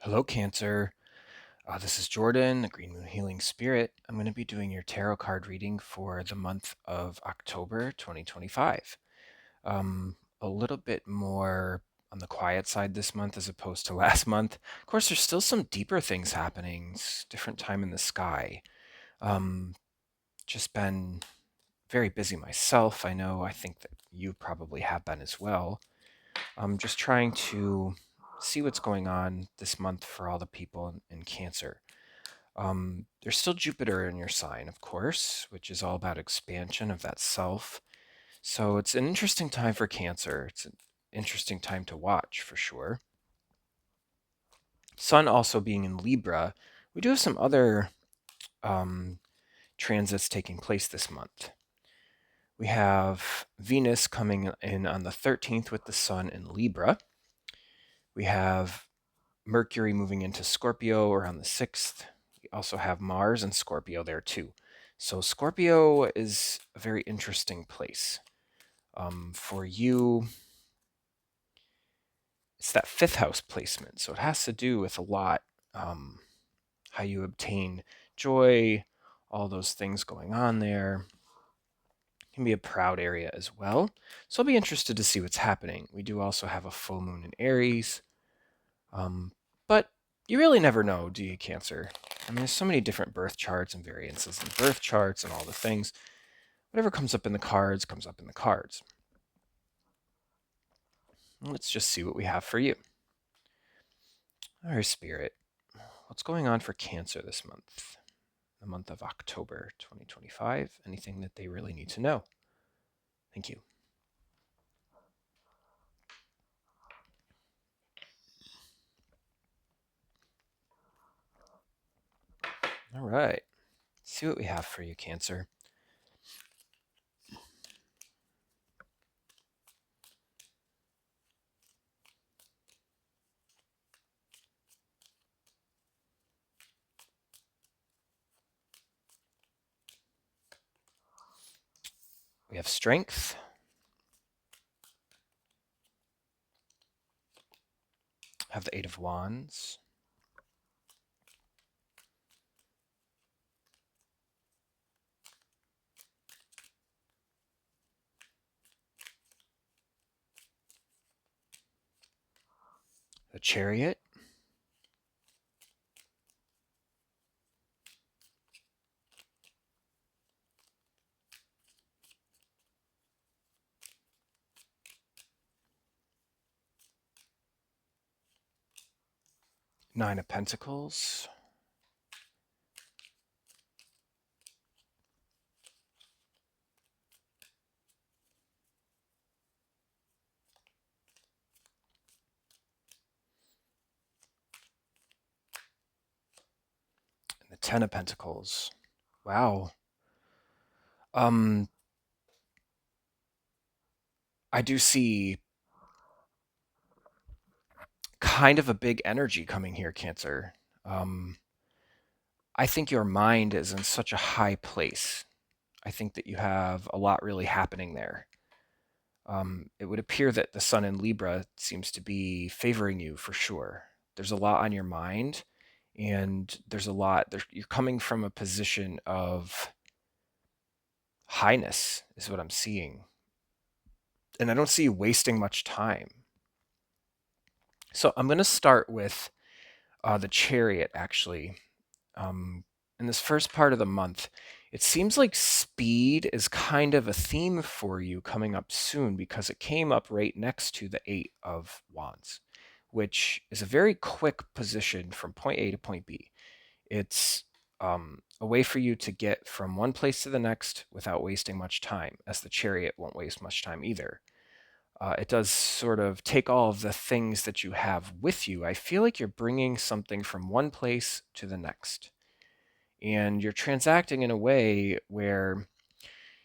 Hello, Cancer. This is Jordan, the Green Moon Healing Spirit. I'm going to be doing your tarot card reading for the month of October 2025. A little bit more on the quiet side this month as opposed to last month. Of course, there's still some deeper things happening, different time in the sky. Um, just been very busy myself. I think that you probably have been as well. I'm just trying to see what's going on this month for all the people in Cancer. There's still Jupiter in your sign, of course, which is all about expansion of that self. So it's an interesting time for Cancer. It's an interesting time to watch for sure. Sun also being in Libra, we do have some other um, transits taking place this month. We have Venus coming in on the 13th with the Sun in Libra. We have Mercury moving into Scorpio around the 6th. We also have Mars and Scorpio there too. So Scorpio is a very interesting place. For you, it's that fifth house placement. So it has to do with a lot, how you obtain joy, all those things going on there. It can be a proud area as well. So I'll be interested to see what's happening. We do also have a full moon in Aries. But you really never know, do you, Cancer? I mean, there's so many different birth charts and variances in birth charts and all the things. Whatever comes up in the cards comes up in the cards. Let's just see what we have for you. All right, Spirit. What's going on for Cancer this month? The month of October 2025. Anything that they really need to know? Thank you. All right. Let's see what we have for you, Cancer. We have Strength. Have the Eight of Wands. The Chariot. Nine of Pentacles. And the Ten of Pentacles. Wow. I do see kind of a big energy coming here, Cancer. I think your mind is in such a high place. I think that you have a lot really happening there. It would appear that the Sun in Libra seems to be favoring you for sure. There's a lot on your mind, and there's a lot. You're coming from a position of highness, is what I'm seeing. And I don't see you wasting much time. So I'm going to start with the Chariot, actually. In this first part of the month, it seems like speed is kind of a theme for you coming up soon because it came up right next to the Eight of Wands, which is a very quick position from point A to point B. It's a way for you to get from one place to the next without wasting much time, as the Chariot won't waste much time either. It does sort of take all of the things that you have with you. I feel like you're bringing something from one place to the next. And you're transacting in a way where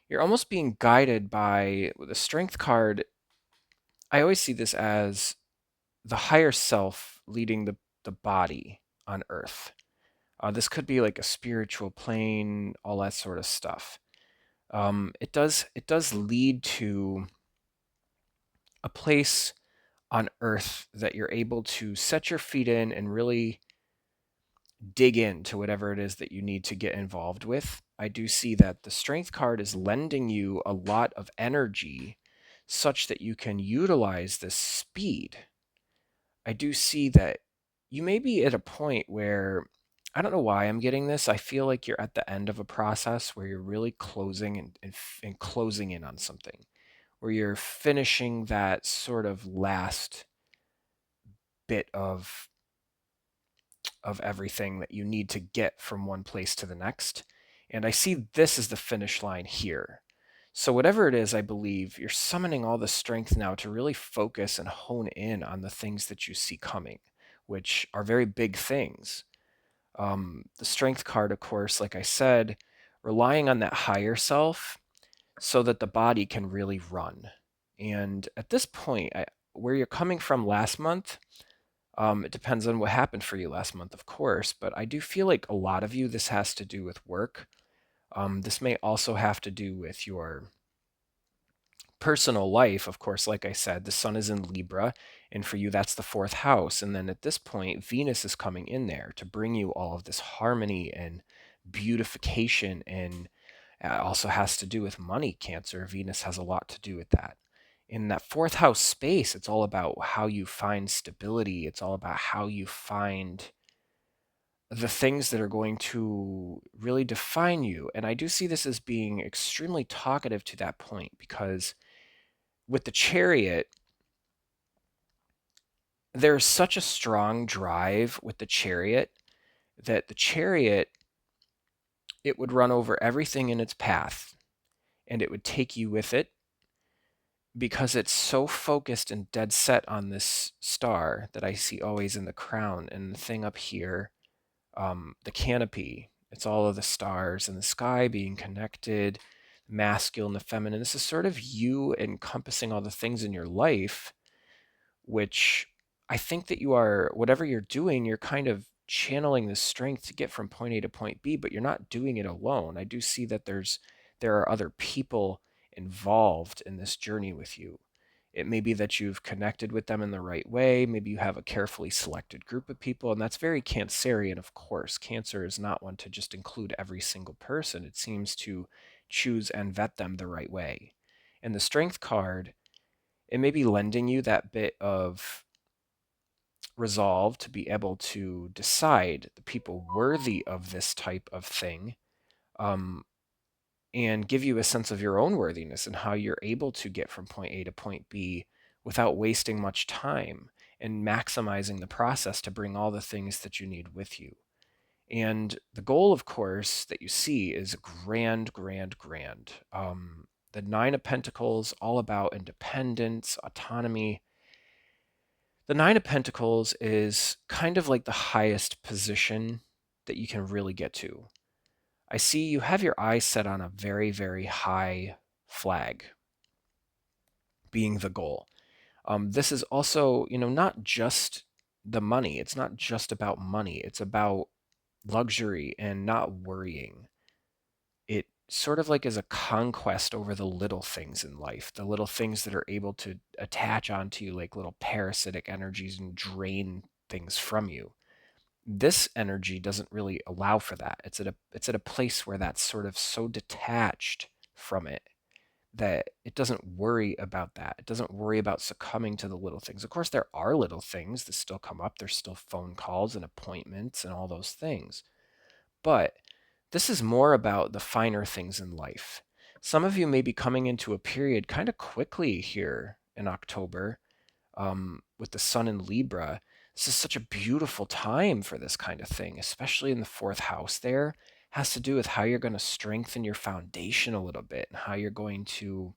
you're almost being guided by the Strength card. I always see this as the higher self leading the body on Earth. This could be like a spiritual plane, all that sort of stuff. It does lead to a place on earth that you're able to set your feet in and really dig into whatever it is that you need to get involved with. I do see that the strength card is lending you a lot of energy such that you can utilize this speed. I do see that you may be at a point where I don't know why I'm getting this. I feel like you're at the end of a process where you're really closing and closing in on something, where you're finishing that sort of last bit of everything that you need to get from one place to the next. And I see this as the finish line here. So, whatever it is, I believe you're summoning all the strength now to really focus and hone in on the things that you see coming, which are very big things. The strength card, of course, like I said, relying on that higher self so that the body can really run. And at this point, where you're coming from last month, it depends on what happened for you last month, of course, but I do feel like a lot of you, this has to do with work. This may also have to do with your personal life. Of course, like I said, the sun is in Libra, and for you, that's the fourth house. And then at this point, Venus is coming in there to bring you all of this harmony and beautification. And it also has to do with money, Cancer. Venus has a lot to do with that. In that fourth house space, it's all about how you find stability. It's all about how you find the things that are going to really define you. And I do see this as being extremely talkative to that point because with the Chariot, there's such a strong drive with the Chariot that the Chariot, it would run over everything in its path and it would take you with it because it's so focused and dead set on this star that I see always in the crown and the thing up here, the canopy. It's all of the stars in the sky being connected, masculine, the feminine. This is sort of you encompassing all the things in your life, which I think that you are, whatever you're doing, you're kind of channeling this strength to get from point A to point B, but you're not doing it alone. I do see that there are other people involved in this journey with you. It may be that you've connected with them in the right way. Maybe you have a carefully selected group of people, and that's very Cancerian, of course. Cancer is not one to just include every single person. It seems to choose and vet them the right way. And the Strength card, it may be lending you that bit of resolve to be able to decide the people worthy of this type of thing, um, and give you a sense of your own worthiness and how you're able to get from point A to point B without wasting much time and maximizing the process to bring all the things that you need with you. And the goal, of course, that you see is grand, grand, grand. The Nine of Pentacles, all about independence, autonomy. The Nine of Pentacles is kind of like the highest position that you can really get to. I see you have your eyes set on a very, very high flag being the goal. This is also, not just the money. It's not just about money. It's about luxury and not worrying. It sort of like is a conquest over the little things in life, the little things that are able to attach onto you like little parasitic energies and drain things from you. This energy doesn't really allow for that. It's at a place where that's sort of so detached from it that it doesn't worry about that. It doesn't worry about succumbing to the little things. Of course, there are little things that still come up. There's still phone calls and appointments and all those things. But this is more about the finer things in life. Some of you may be coming into a period kind of quickly here in October, with the sun in Libra. This is such a beautiful time for this kind of thing, especially in the fourth house there. Has to do with how you're going to strengthen your foundation a little bit and how you're going to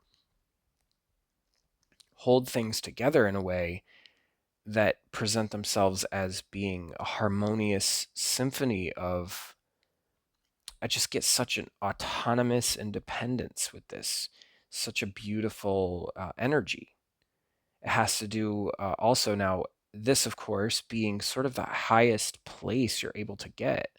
hold things together in a way that present themselves as being a harmonious symphony of. I just get such an autonomous independence with this, such a beautiful energy. It has to do also now, this, of course, being sort of the highest place you're able to get.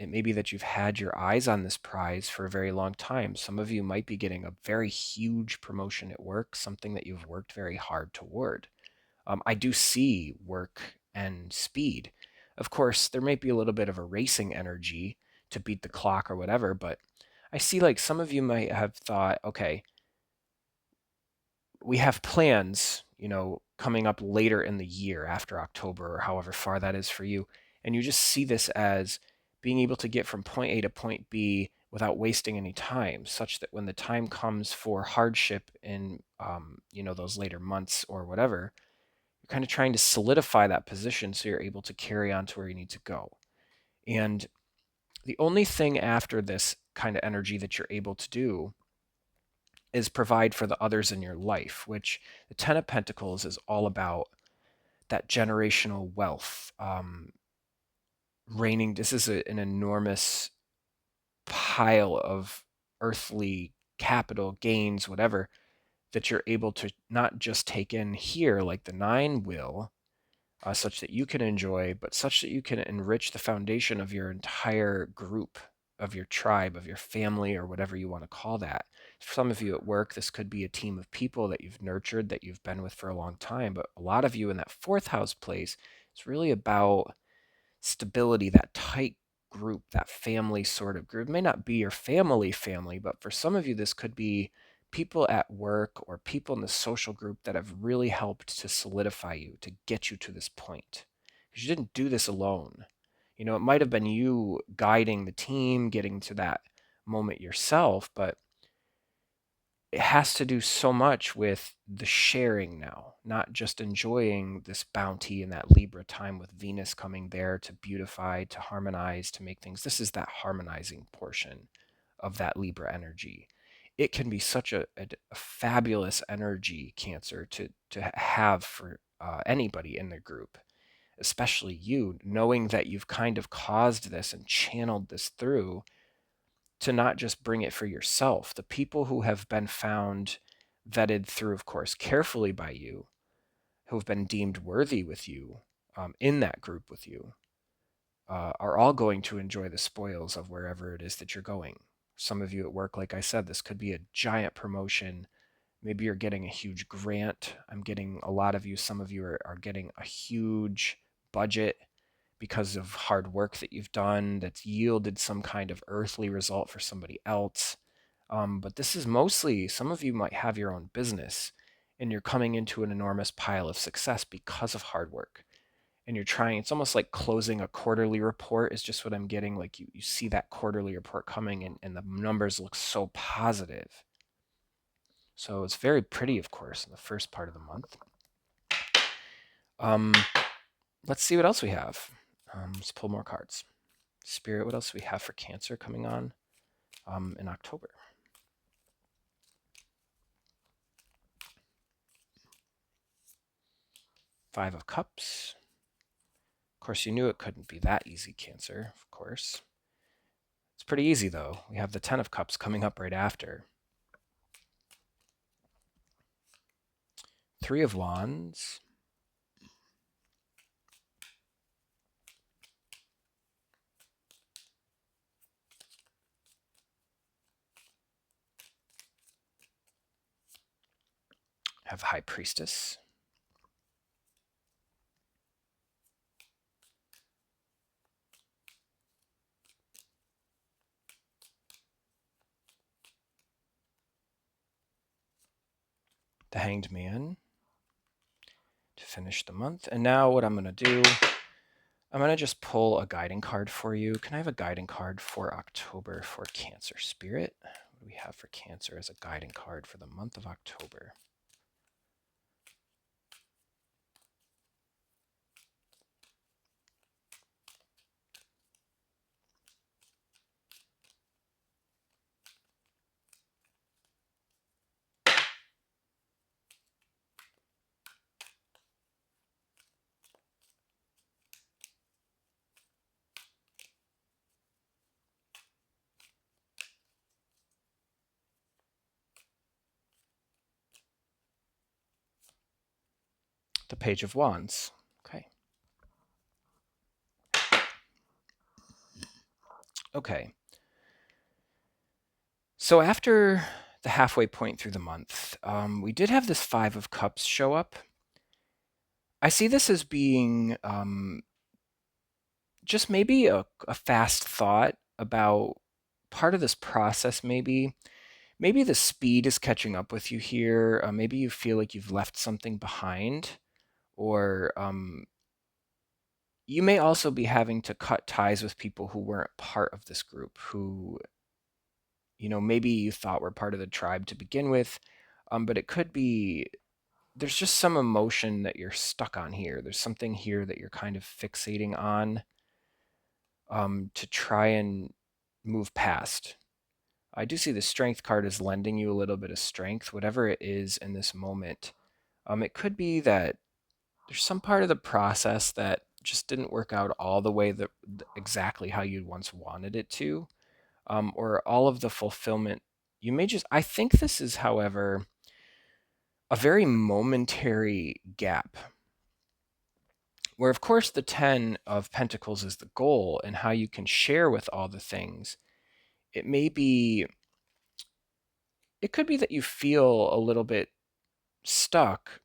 It may be that you've had your eyes on this prize for a very long time. Some of you might be getting a very huge promotion at work, something that you've worked very hard toward. I do see work and speed. Of course, there might be a little bit of a racing energy to beat the clock or whatever, but I see like some of you might have thought, okay, we have plans, coming up later in the year after October or however far that is for you. And you just see this as being able to get from point A to point B without wasting any time, such that when the time comes for hardship in, those later months or whatever, you're kind of trying to solidify that position so you're able to carry on to where you need to go. And the only thing after this kind of energy that you're able to do is provide for the others in your life, which the Ten of Pentacles is all about that generational wealth. Reigning, this is an enormous pile of earthly capital gains, whatever, that you're able to not just take in here like the nine will, such that you can enjoy, but such that you can enrich the foundation of your entire group, of your tribe, of your family, or whatever you want to call that. For some of you at work, this could be a team of people that you've nurtured, that you've been with for a long time. But a lot of you in that fourth house place, it's really about stability, that tight group, that family sort of group. It may not be your family, but for some of you, this could be people at work or people in the social group that have really helped to solidify you, to get you to this point. Because you didn't do this alone. It might have been you guiding the team, getting to that moment yourself, but it has to do so much with the sharing now, not just enjoying this bounty and that Libra time with Venus coming there to beautify, to harmonize, to make things. This is that harmonizing portion of that Libra energy. It can be such a fabulous energy, Cancer, to have for anybody in the group, especially you, knowing that you've kind of caused this and channeled this through to not just bring it for yourself. The people who have been found, vetted through, of course, carefully by you, who have been deemed worthy with you, in that group with you, are all going to enjoy the spoils of wherever it is that you're going. Some of you at work, like I said, this could be a giant promotion. Maybe you're getting a huge grant. I'm getting a lot of you, some of you are getting a huge budget because of hard work that you've done that's yielded some kind of earthly result for somebody else. But this is mostly, some of you might have your own business and you're coming into an enormous pile of success because of hard work. And you're trying, it's almost like closing a quarterly report is just what I'm getting. Like you see that quarterly report coming and the numbers look so positive. So it's very pretty, of course, in the first part of the month. Let's see what else we have. Let's pull more cards. Spirit, what else do we have for Cancer coming on in October? Five of Cups. Of course, you knew it couldn't be that easy, Cancer, of course. It's pretty easy, though. We have the Ten of Cups coming up right after. Three of Wands. Have High Priestess. The Hanged Man to finish the month. And now what I'm going to do, I'm going to just pull a guiding card for you. Can I have a guiding card for October for Cancer Spirit? What do we have for Cancer as a guiding card for the month of October? The Page of Wands. Okay. Okay. So after the halfway point through the month, we did have this Five of Cups show up. I see this as being just maybe a fast thought about part of this process, maybe. Maybe the speed is catching up with you here. Maybe you feel like you've left something behind, or you may also be having to cut ties with people who weren't part of this group, who, maybe you thought were part of the tribe to begin with, but it could be there's just some emotion that you're stuck on here. There's something here that you're kind of fixating on to try and move past. I do see the strength card is lending you a little bit of strength, whatever it is in this moment. It could be that there's some part of the process that just didn't work out all the way that exactly how you once wanted it to, or all of the fulfillment. You may just, I think this is, however, a very momentary gap where, of course, the 10 of Pentacles is the goal and how you can share with all the things. It may be, it could be that you feel a little bit stuck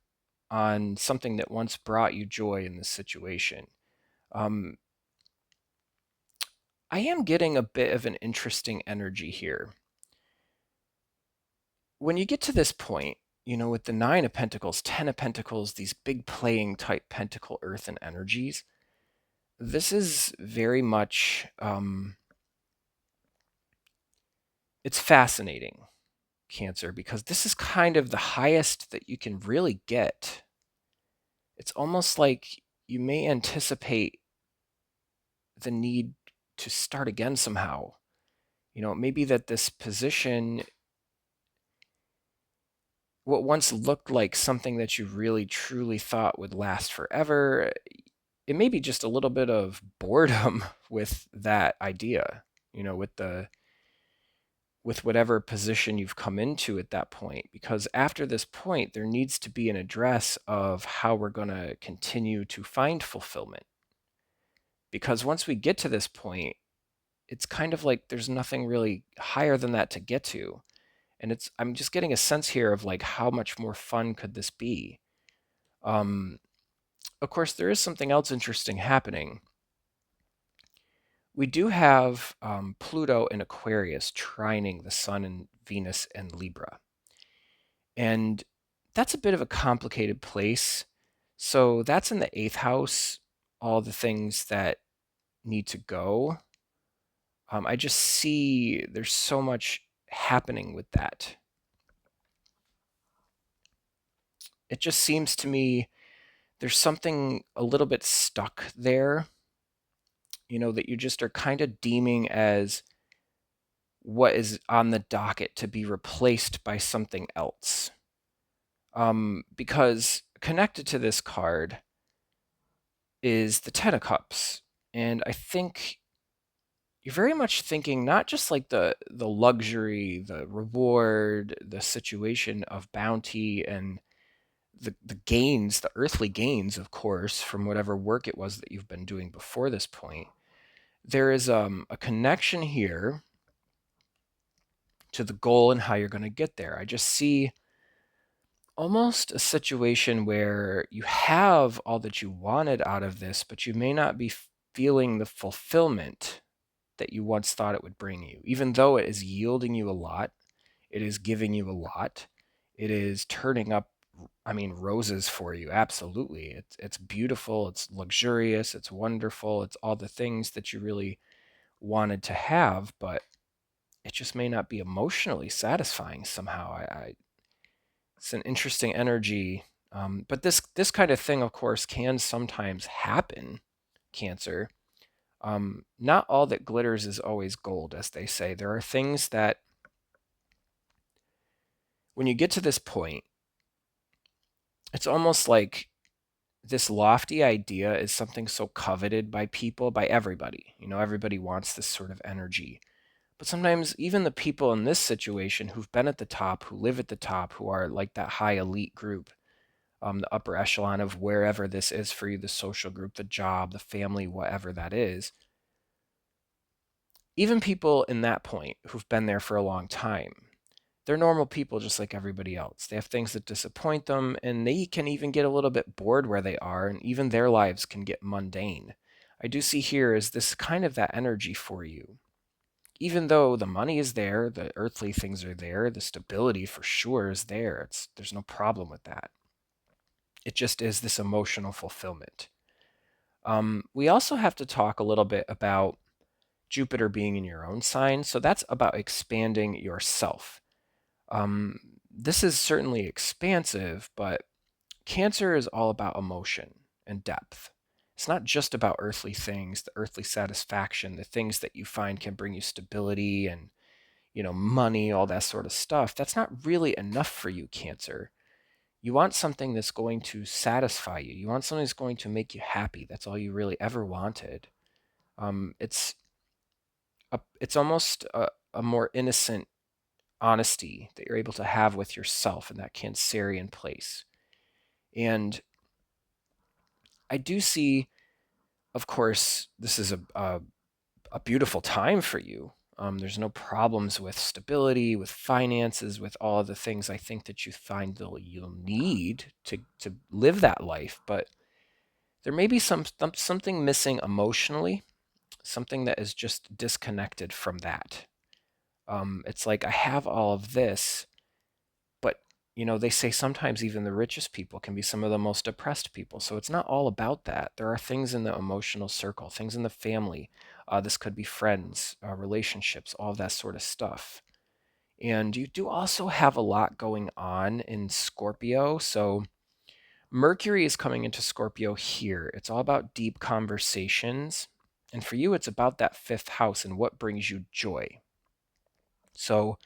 on something that once brought you joy in this situation. Um, I am getting a bit of an interesting energy here. When you get to this point, with the 9 of Pentacles, 10 of Pentacles, these big playing type Pentacle Earth and energies, this is very much, it's fascinating, Cancer, because this is kind of the highest that you can really get. It's almost like you may anticipate the need to start again somehow. Maybe that this position, what once looked like something that you really truly thought would last forever, it may be just a little bit of boredom with that idea, with whatever position you've come into at that point. Because after this point, there needs to be an address of how we're going to continue to find fulfillment. Because once we get to this point, it's kind of like there's nothing really higher than that to get to. And I'm just getting a sense here of like how much more fun could this be. Of course, there is something else interesting happening. We do have Pluto in Aquarius trining the Sun and Venus and Libra. And that's a bit of a complicated place. So that's in the 8th house, all the things that need to go. I just see there's so much happening with that. It just seems to me there's something a little bit stuck there, that you just are kind of deeming as what is on the docket to be replaced by something else. Because connected to this card is the 10 of Cups. And I think you're very much thinking not just like the luxury, the reward, the situation of bounty and the gains, the earthly gains, of course, from whatever work it was that you've been doing before this point. There is a connection here to the goal and how you're going to get there. I just see almost a situation where you have all that you wanted out of this, but you may not be feeling the fulfillment that you once thought it would bring you. Even though it is yielding you a lot, it is giving you a lot, it is turning up, roses for you. Absolutely. It's beautiful, it's luxurious, it's wonderful, it's all the things that you really wanted to have, but it just may not be emotionally satisfying somehow. It's an interesting energy. But this kind of thing, of course, can sometimes happen, Cancer. Not all that glitters is always gold, as they say. There are things that, when you get to this point, it's almost like this lofty idea is something so coveted by people, by everybody. Everybody wants this sort of energy. But sometimes even the people in this situation who've been at the top, who live at the top, who are like that high elite group, the upper echelon of wherever this is for you, the social group, the job, the family, whatever that is, even people in that point who've been there for a long time, they're normal people just like everybody else. They have things that disappoint them, and they can even get a little bit bored where they are, and even their lives can get mundane. I do see here is this kind of that energy for you. Even though the money is there, the earthly things are there, the stability for sure is there. There's no problem with that. It just is this emotional fulfillment. We also have to talk a little bit about Jupiter being in your own sign. So that's about expanding yourself. This is certainly expansive, but Cancer is all about emotion and depth. It's not just about earthly things, the earthly satisfaction, the things that you find can bring you stability and, money, all that sort of stuff. That's not really enough for you, Cancer. You want something that's going to satisfy you. You want something that's going to make you happy. That's all you really ever wanted. It's it's almost a more innocent honesty that you're able to have with yourself in that Cancerian place. And I do see, of course, this is a beautiful time for you. There's no problems with stability, with finances, with all of the things I think that you find that you'll need to live that life. But there may be something missing emotionally, something that is just disconnected from that. It's like I have all of this, but they say sometimes even the richest people can be some of the most depressed people. So it's not all about that. There are things in the emotional circle, things in the family. This could be friends, relationships, all of that sort of stuff. And you do also have a lot going on in Scorpio. So Mercury is coming into Scorpio here. It's all about deep conversations. And for you, it's about that fifth house and what brings you joy. So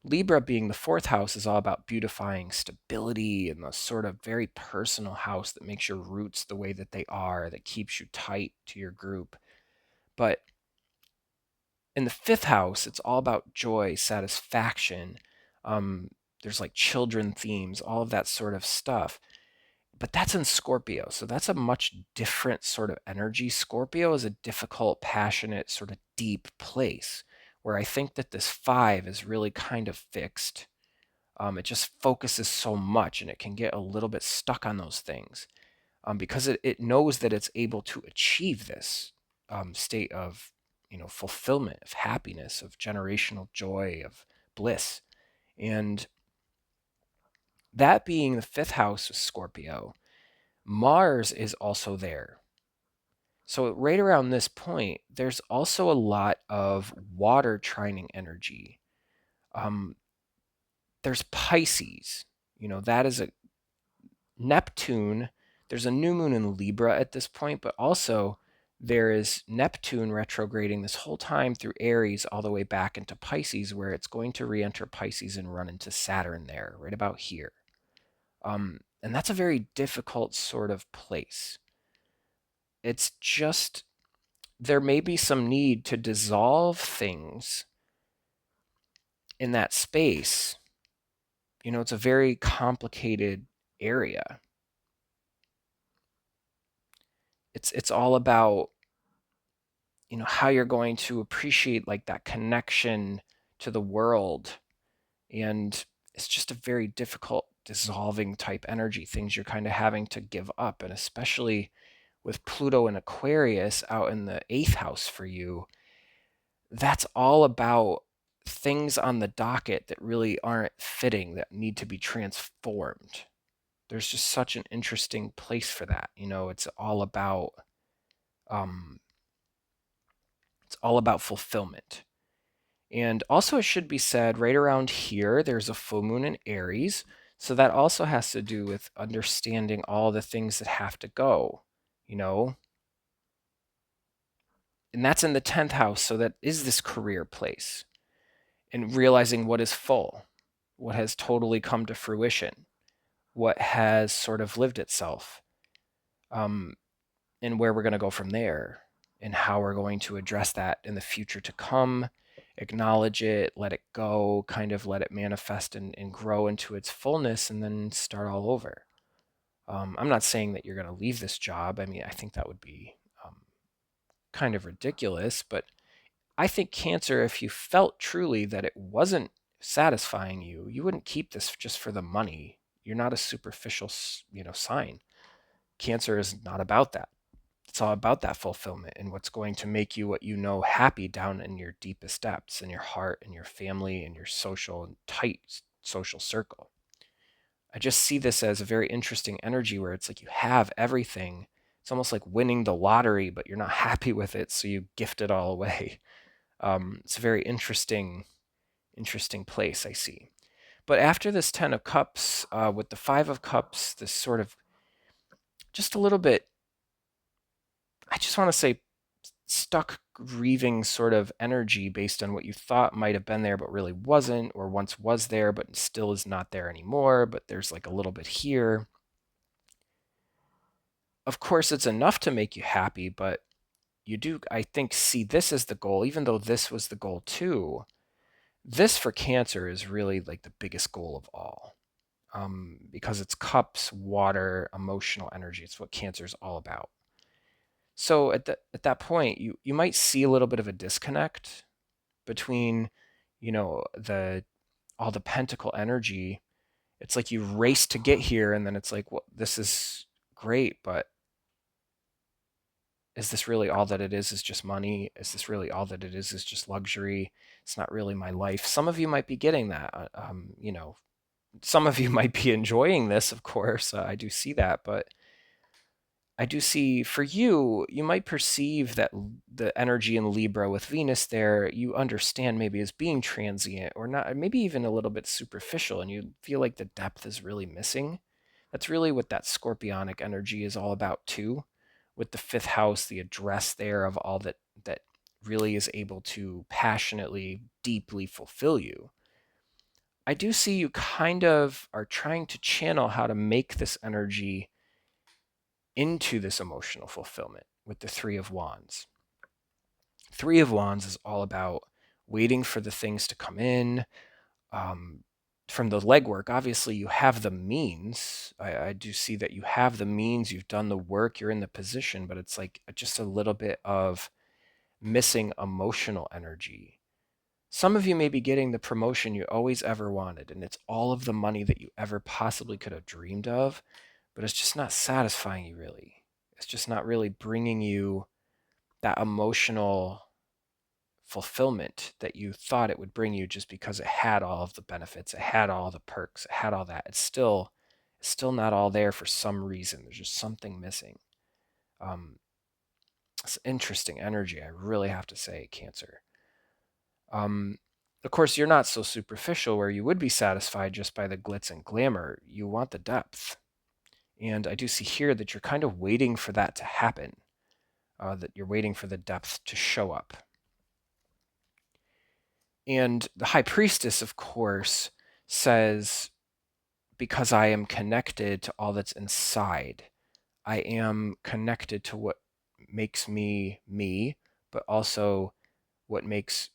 Libra being the fourth house is all about beautifying stability and the sort of very personal house that makes your roots the way that they are, that keeps you tight to your group. But in the fifth house, it's all about joy, satisfaction. There's like children themes, all of that sort of stuff. But that's in Scorpio. So that's a much different sort of energy. Scorpio is a difficult, passionate, sort of deep place where I think that this five is really kind of fixed. It just focuses so much and it can get a little bit stuck on those things because it knows that it's able to achieve this state of fulfillment, of happiness, of generational joy, of bliss. And that being the fifth house of Scorpio, Mars is also there. So right around this point, there's also a lot of water trining energy. There's Pisces. That is a Neptune. There's a new moon in Libra at this point, but also there is Neptune retrograding this whole time through Aries all the way back into Pisces, where it's going to re-enter Pisces and run into Saturn there, right about here. And that's a very difficult sort of place. It's just, there may be some need to dissolve things in that space. It's a very complicated area. It's all about how you're going to appreciate like that connection to the world. And it's just a very difficult dissolving type energy, things you're kind of having to give up. And especially with Pluto and Aquarius out in the eighth house for you, that's all about things on the docket that really aren't fitting, that need to be transformed. There's just such an interesting place for that. It's all about um, fulfillment. And also, it should be said right around here, there's a full moon in Aries. So that also has to do with understanding all the things that have to go, you know? And that's in the 10th house. So that is this career place and realizing what is full, what has totally come to fruition, what has sort of lived itself, and where we're going to go from there and how we're going to address that in the future to come. Acknowledge it, let it go, kind of let it manifest and grow into its fullness, and then start all over. I'm not saying that you're going to leave this job. I mean, I think that would be kind of ridiculous, but I think Cancer, if you felt truly that it wasn't satisfying you, you wouldn't keep this just for the money. You're not a superficial, sign. Cancer is not about that. It's all about that fulfillment and what's going to make you what you know happy down in your deepest depths, in your heart, in your family, in your social and tight social circle. I just see this as a very interesting energy where it's like you have everything. It's almost like winning the lottery, but you're not happy with it, so you gift it all away. It's a very interesting place I see. But after this Ten of Cups, with the Five of Cups, this sort of just a little bit, I just want to say, stuck, grieving sort of energy based on what you thought might have been there but really wasn't, or once was there but still is not there anymore, but there's like a little bit here. Of course, it's enough to make you happy, but you do, I think, see this as the goal, even though this was the goal too. This for Cancer is really like the biggest goal of all, because it's cups, water, emotional energy. It's what Cancer is all about. So at that point, you might see a little bit of a disconnect between, the all the pentacle energy. It's like you race to get here, and then it's like, well, this is great, but is this really all that it is just money? Is this really all that it is just luxury? It's not really my life. Some of you might be getting that. Some of you might be enjoying this, of course. I do see that, but I do see for you, you might perceive that the energy in Libra with Venus there, you understand maybe as being transient or not, maybe even a little bit superficial, and you feel like the depth is really missing. That's really what that scorpionic energy is all about too, with the fifth house, the address there of all that really is able to passionately, deeply fulfill you. I do see you kind of are trying to channel how to make this energy into this emotional fulfillment with the Three of Wands. Three of Wands is all about waiting for the things to come in. From the legwork, obviously, you have the means. I do see that you have the means, you've done the work, you're in the position, but it's like just a little bit of missing emotional energy. Some of you may be getting the promotion you always ever wanted, and it's all of the money that you ever possibly could have dreamed of, but it's just not satisfying you really. It's just not really bringing you that emotional fulfillment that you thought it would bring you just because it had all of the benefits, it had all the perks, it had all that. It's still not all there for some reason. There's just something missing. Um, it's interesting energy, I really have to say, Cancer. Um, of course, you're not so superficial where you would be satisfied just by the glitz and glamour. You want the depth. And I do see here that you're kind of waiting for that to happen, that you're waiting for the depth to show up. And the High Priestess, of course, says, because I am connected to all that's inside, I am connected to what makes me me, but also what makes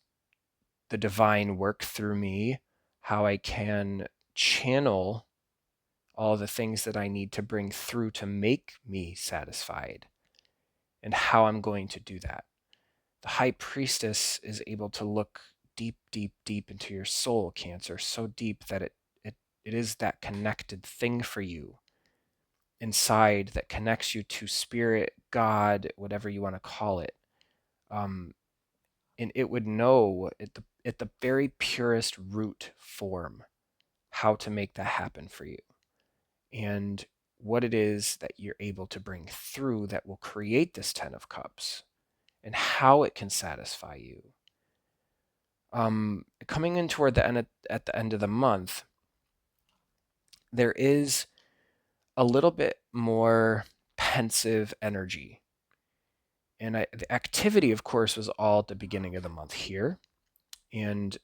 the divine work through me, how I can channel all the things that I need to bring through to make me satisfied, and how I'm going to do that. The High Priestess is able to look deep, deep, deep into your soul, Cancer, so deep that it is that connected thing for you inside that connects you to spirit, God, whatever you want to call it. And it would know at the very purest root form how to make that happen for you, and what it is that you're able to bring through that will create this Ten of Cups, and how it can satisfy you. Coming in toward the end at the end of the month, there is a little bit more pensive energy. And the activity, of course, was all at the beginning of the month here. And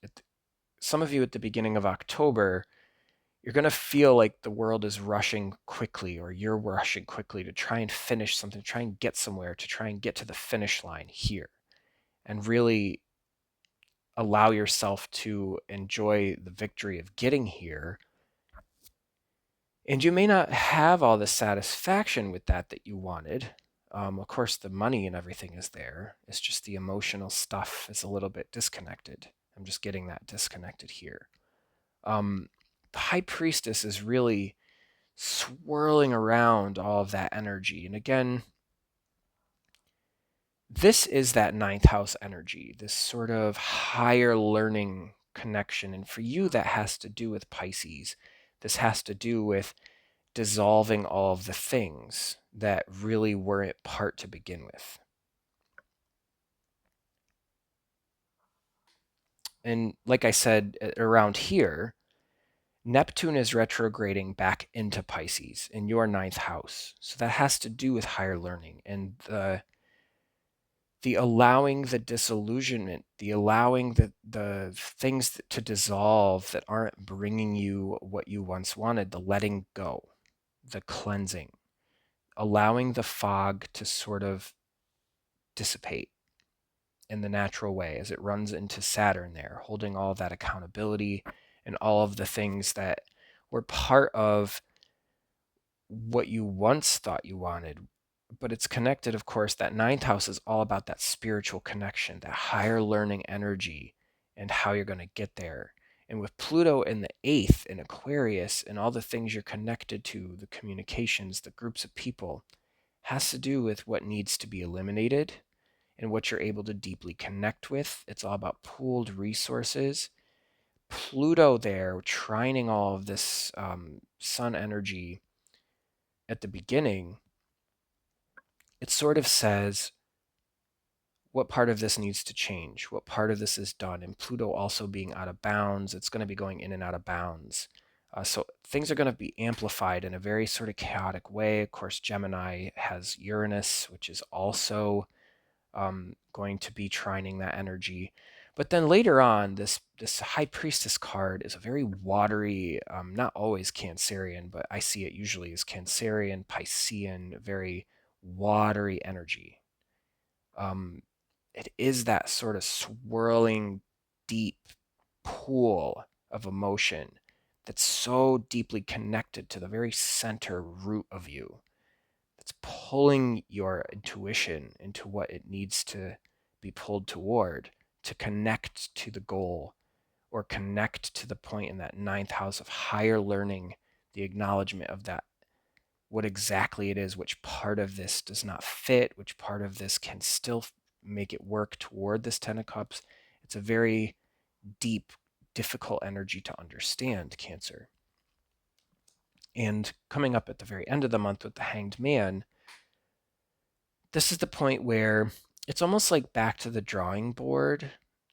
some of you at the beginning of October, you're going to feel like the world is rushing quickly, or you're rushing quickly to try and finish something, try and get somewhere, to try and get to the finish line here, and really allow yourself to enjoy the victory of getting here. And you may not have all the satisfaction with that you wanted. Of course, the money and everything is there. It's just the emotional stuff is a little bit disconnected. I'm just getting that disconnected here. The High Priestess is really swirling around all of that energy. And again, this is that ninth house energy, this sort of higher learning connection. And for you, that has to do with Pisces. This has to do with dissolving all of the things that really weren't part to begin with. And like I said, around here, Neptune is retrograding back into Pisces in your ninth house. So that has to do with higher learning and the allowing the disillusionment, the allowing the things to dissolve that aren't bringing you what you once wanted, the letting go, the cleansing, allowing the fog to sort of dissipate in the natural way as it runs into Saturn there, holding all of that accountability and all of the things that were part of what you once thought you wanted. But it's connected, of course. That ninth house is all about that spiritual connection, that higher learning energy, and how you're going to get there. And with Pluto in the eighth in Aquarius and all the things you're connected to, the communications, the groups of people, has to do with what needs to be eliminated and what you're able to deeply connect with. It's all about pooled resources. Pluto there, trining all of this sun energy at the beginning, it sort of says what part of this needs to change, what part of this is done. And Pluto also being out of bounds, it's going to be going in and out of bounds. So things are going to be amplified in a very sort of chaotic way. Of course, Gemini has Uranus, which is also going to be trining that energy. But then later on, this High Priestess card is a very watery, not always Cancerian, but I see it usually as Cancerian, Piscean, very watery energy. It is that sort of swirling, deep pool of emotion that's so deeply connected to the very center root of you. It's pulling your intuition into what it needs to be pulled toward to connect to the goal or connect to the point in that ninth house of higher learning, the acknowledgement of that, what exactly it is, which part of this does not fit, which part of this can still make it work toward this Ten of Cups. It's a very deep, difficult energy to understand, Cancer. And coming up at the very end of the month with the Hanged Man, this is the point where it's almost like back to the drawing board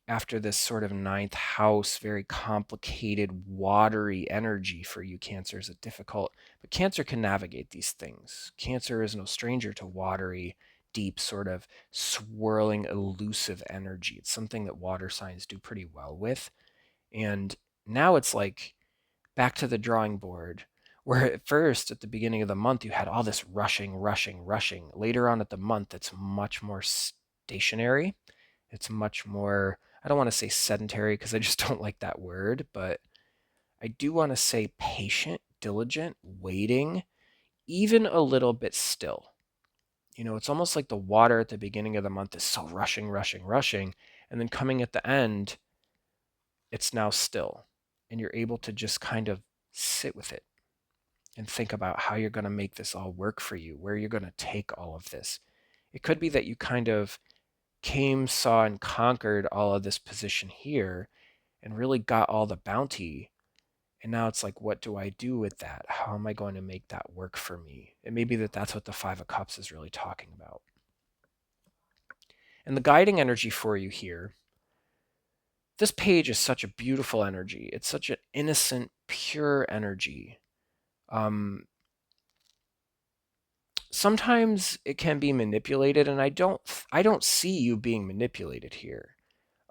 after this sort of ninth house, very complicated, watery energy for you, Cancer, is difficult. But Cancer can navigate these things. Cancer is no stranger to watery, deep, sort of swirling, elusive energy. It's something that water signs do pretty well with. And now it's like back to the drawing board, where at first, at the beginning of the month, you had all this rushing, rushing, rushing. Later on at the month, it's much more stationary. It's much more, I don't want to say sedentary because I just don't like that word, but I do want to say patient, diligent, waiting, even a little bit still. You know, it's almost like the water at the beginning of the month is so rushing, rushing, rushing. And then coming at the end, it's now still. And you're able to just kind of sit with it and think about how you're going to make this all work for you, where you're going to take all of this. It could be that you kind of came, saw, and conquered all of this position here and really got all the bounty. And now it's like, what do I do with that? How am I going to make that work for me? It may be that that's what the Five of Cups is really talking about. And the guiding energy for you here, this page is such a beautiful energy. It's such an innocent, pure energy. Sometimes it can be manipulated, and I don't see you being manipulated here.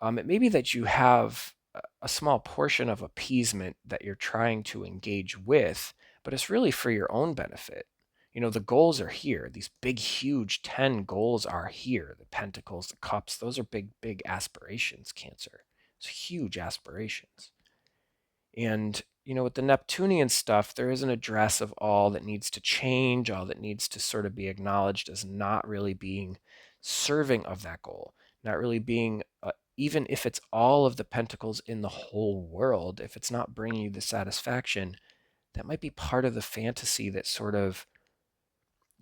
It may be that you have a small portion of appeasement that you're trying to engage with, but it's really for your own benefit. You know, the goals are here. These big, huge 10 goals are here. The pentacles, the cups, those are big, big aspirations, Cancer. It's huge aspirations. And, with the Neptunian stuff, there is an address of all that needs to change, all that needs to sort of be acknowledged as not really being serving of that goal, not really being, even if it's all of the pentacles in the whole world, if it's not bringing you the satisfaction, that might be part of the fantasy that sort of,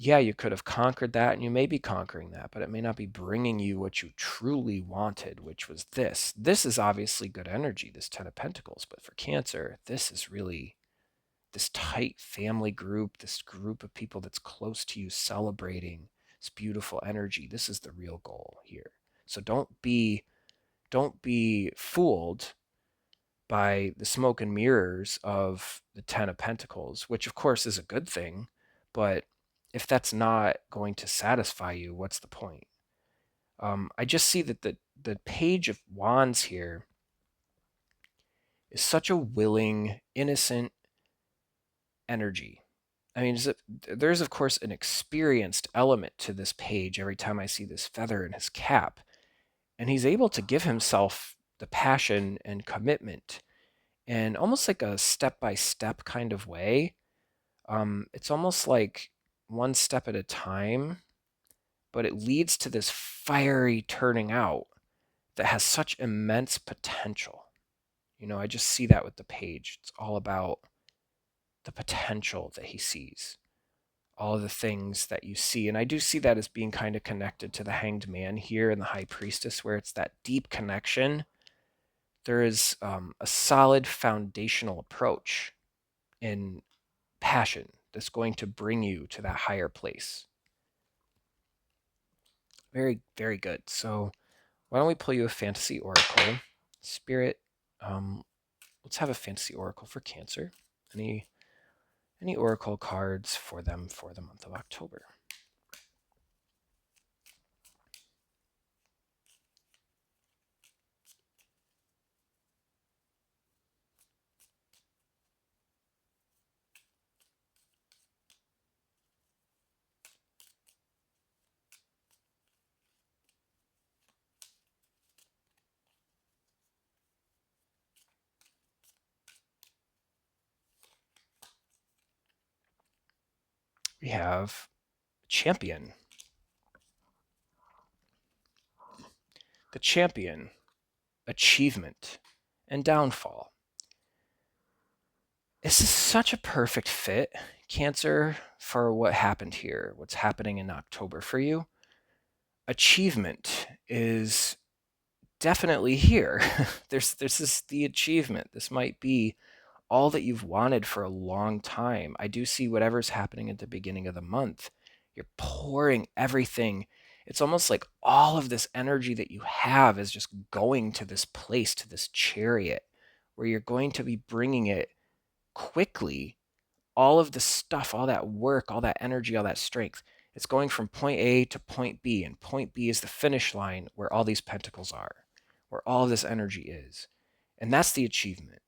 yeah, you could have conquered that and you may be conquering that, but it may not be bringing you what you truly wanted, which was this. This is obviously good energy, this 10 of Pentacles, but for Cancer, this is really this tight family group, this group of people that's close to you celebrating this beautiful energy. This is the real goal here. So don't be fooled by the smoke and mirrors of the 10 of Pentacles, which of course is a good thing, but if that's not going to satisfy you, what's the point? I just see that the Page of Wands here is such a willing, innocent energy. I mean, there's of course an experienced element to this page every time I see this feather in his cap, and he's able to give himself the passion and commitment in almost like a step-by-step kind of way. It's almost like one step at a time, but it leads to this fiery turning out that has such immense potential. I just see that with the page. It's all about the potential that he sees, all of the things that you see. And I do see that as being kind of connected to the Hanged Man here and the High Priestess, where it's that deep connection. There is a solid foundational approach in passion that's going to bring you to that higher place. Very, very good. So why don't we pull you a fantasy oracle? Spirit, let's have a fantasy oracle for Cancer. Any oracle cards for them for the month of October? We have Champion. The Champion, achievement, and downfall. This is such a perfect fit, Cancer, for what happened here, what's happening in October for you. Achievement is definitely here. there's the achievement. This might be all that you've wanted for a long time. I do see whatever's happening at the beginning of the month. You're pouring everything. It's almost like all of this energy that you have is just going to this place, to this chariot, where you're going to be bringing it quickly. All of the stuff, all that work, all that energy, all that strength. It's going from point A to point B, and point B is the finish line where all these pentacles are, where all this energy is. And that's the achievement.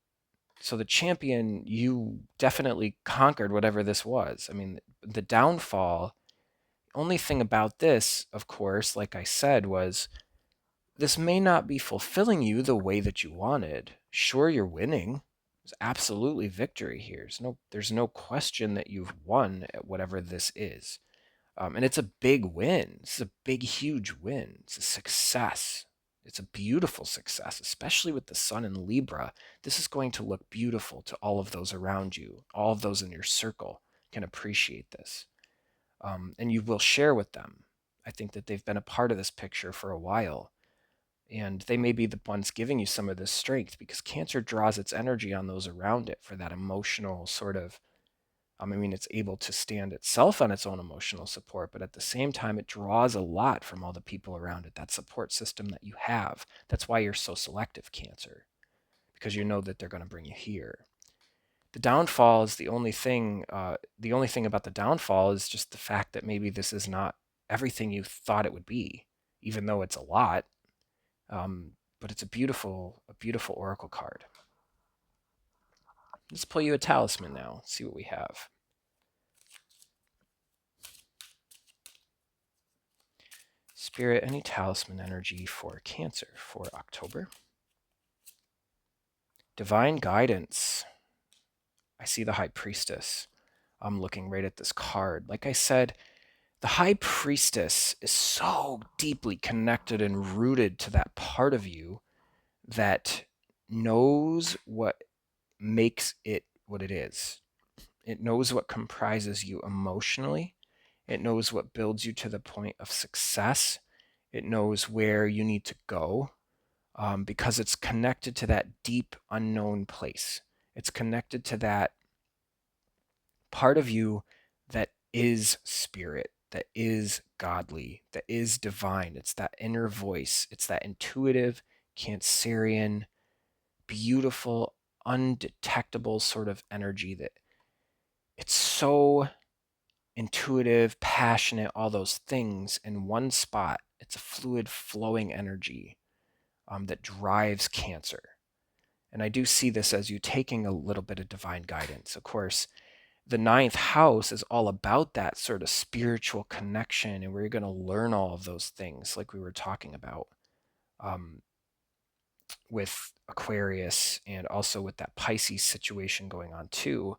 So the Champion, you definitely conquered whatever this was. I mean, the downfall, only thing about this, of course, like I said, was this may not be fulfilling you the way that you wanted. Sure, you're winning. There's absolutely victory here. There's no question that you've won at whatever this is. And it's a big win. It's a big, huge win. It's a success. It's a beautiful success, especially with the sun in Libra. This is going to look beautiful to all of those around you. All of those in your circle can appreciate this. And you will share with them. I think that they've been a part of this picture for a while. And they may be the ones giving you some of this strength, because Cancer draws its energy on those around it for that emotional sort of, it's able to stand itself on its own emotional support, but at the same time, it draws a lot from all the people around it, that support system that you have. That's why you're so selective, Cancer, because you know that they're going to bring you here. The downfall is the only thing about the downfall is just the fact that maybe this is not everything you thought it would be, even though it's a lot. But it's a beautiful oracle card. Let's pull you a talisman now. See what we have. Spirit, any talisman energy for Cancer for October? Divine guidance. I see the High Priestess. I'm looking right at this card. Like I said, the High Priestess is so deeply connected and rooted to that part of you that knows what makes it what it is. It knows what comprises you emotionally. It knows what builds you to the point of success. It knows where you need to go, because it's connected to that deep unknown place. It's connected to that part of you that is spirit, that is godly, that is divine. It's that inner voice. It's that intuitive, Cancerian, beautiful, undetectable sort of energy that it's so intuitive, passionate, all those things in one spot. It's a fluid, flowing energy that drives Cancer. And I do see this as you taking a little bit of divine guidance. Of course, the ninth house is all about that sort of spiritual connection, and we're going to learn all of those things like we were talking about um, with Aquarius, and also with that Pisces situation going on too.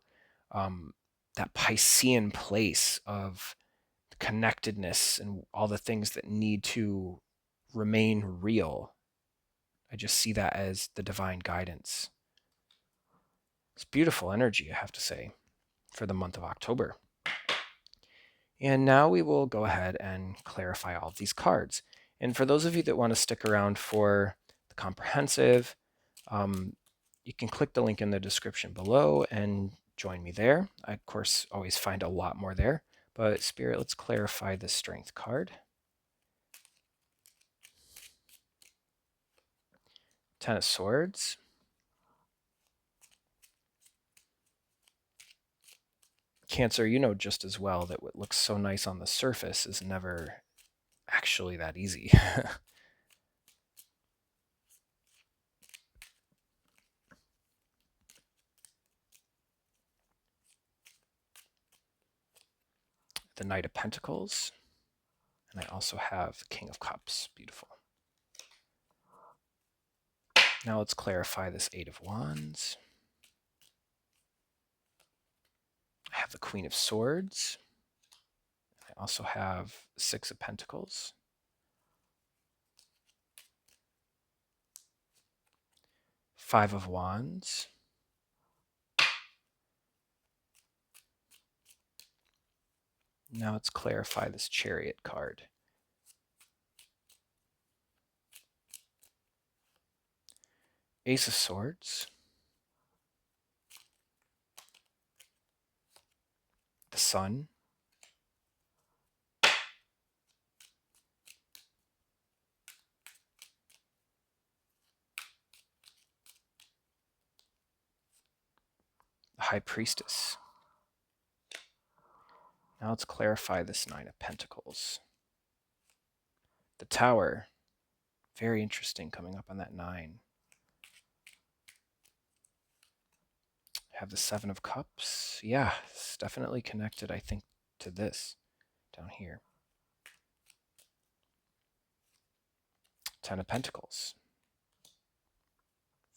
That Piscean place of connectedness and all the things that need to remain real. I just see that as the divine guidance. It's beautiful energy, I have to say, for the month of October. And now we will go ahead and clarify all of these cards. And for those of you that want to stick around for the comprehensive, you can click the link in the description below and join me there. I, of course, always find a lot more there. But Spirit, let's clarify the Strength card. 10 of Swords. Cancer, you know just as well that what looks so nice on the surface is never actually that easy. The Knight of Pentacles. And I also have the King of Cups. Beautiful. Now let's clarify this Eight of Wands. I have the Queen of Swords. I also have Six of Pentacles. Five of Wands. Now let's clarify this Chariot card. Ace of Swords. The Sun. The High Priestess. Now let's clarify this Nine of Pentacles. The Tower. Very interesting coming up on that 9. Have the Seven of Cups. Yeah, it's definitely connected, I think, to this down here. 10 of Pentacles.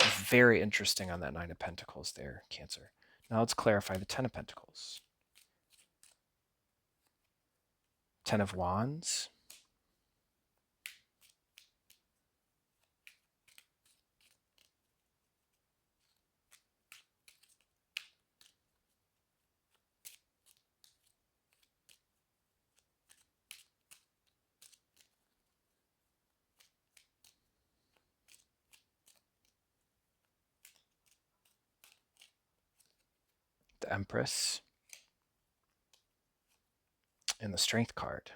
Very interesting on that 9 of Pentacles there, Cancer. Now let's clarify the 10 of Pentacles. 10 of Wands. The Empress. And the Strength card.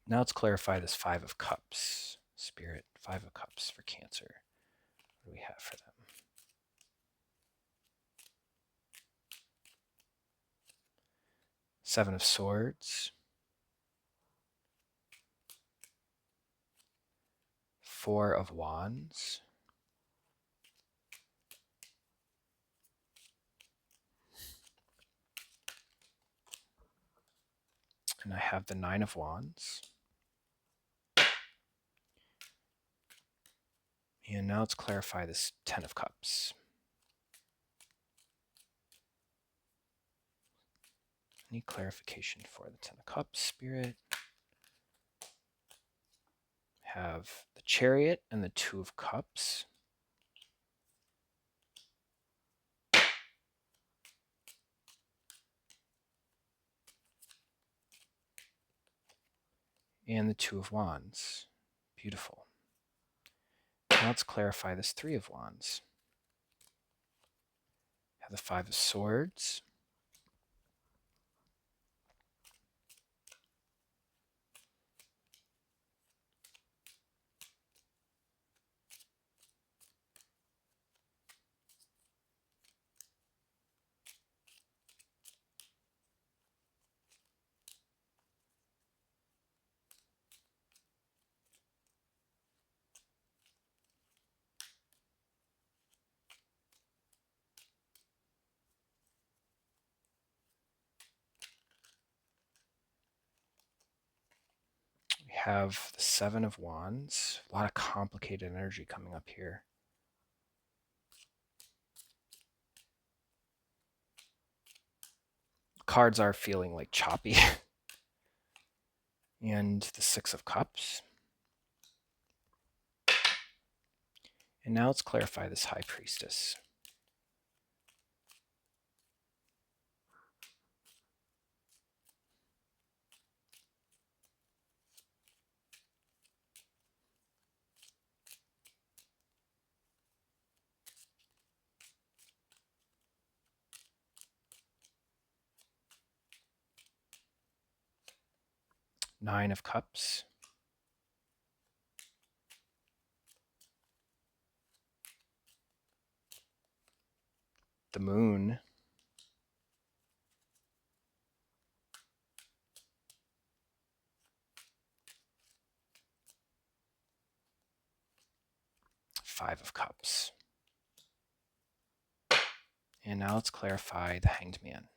Now let's clarify this Five of Cups. Spirit, Five of Cups for Cancer. What do we have for them? Seven of Swords. Four of Wands. And I have the Nine of Wands. And now let's clarify this 10 of Cups. Any clarification for the Ten of Cups, Spirit? Have the Chariot and the Two of Cups. And the Two of Wands. Beautiful. Now let's clarify this Three of Wands. Have the Five of Swords. We have the Seven of Wands. A lot of complicated energy coming up here. Cards are feeling like choppy. And the Six of Cups. And now let's clarify this High Priestess. Nine of Cups. The Moon. Five of Cups. And now let's clarify the Hanged Man.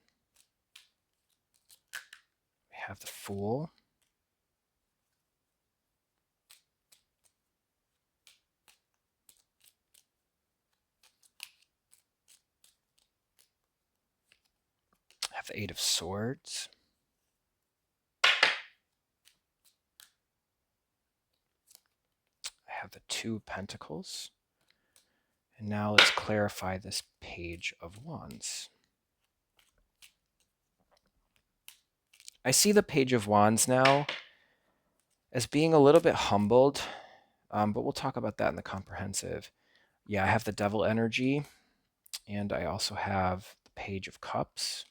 We have the Fool. I have the Eight of Swords. I have the Two of Pentacles. And now let's clarify this Page of Wands. I see the Page of Wands now as being a little bit humbled, but we'll talk about that in the comprehensive. Yeah, I have the Devil energy, and I also have the Page of Cups.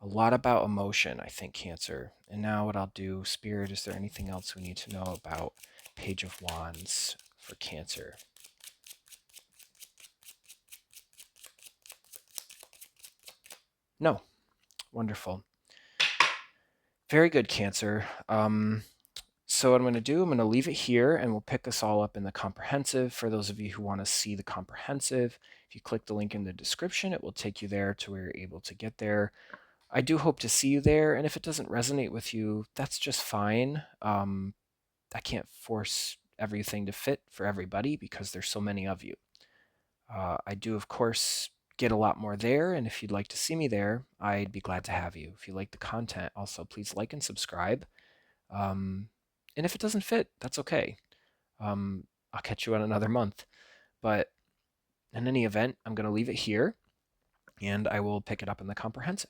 A lot about emotion, I think, Cancer. And now what I'll do, Spirit, is there anything else we need to know about Page of Wands for Cancer? No. Wonderful. Very good, Cancer. So what I'm going to do, I'm going to leave it here, and we'll pick this all up in the comprehensive. For those of you who want to see the comprehensive, if you click the link in the description, it will take you there to where you're able to get there. I do hope to see you there, and if it doesn't resonate with you, that's just fine. I can't force everything to fit for everybody because there's so many of you. I do, of course, get a lot more there, and if you'd like to see me there, I'd be glad to have you. If you like the content, also please like and subscribe. And if it doesn't fit, that's okay. I'll catch you on another month. But in any event, I'm going to leave it here, and I will pick it up in the comprehensive.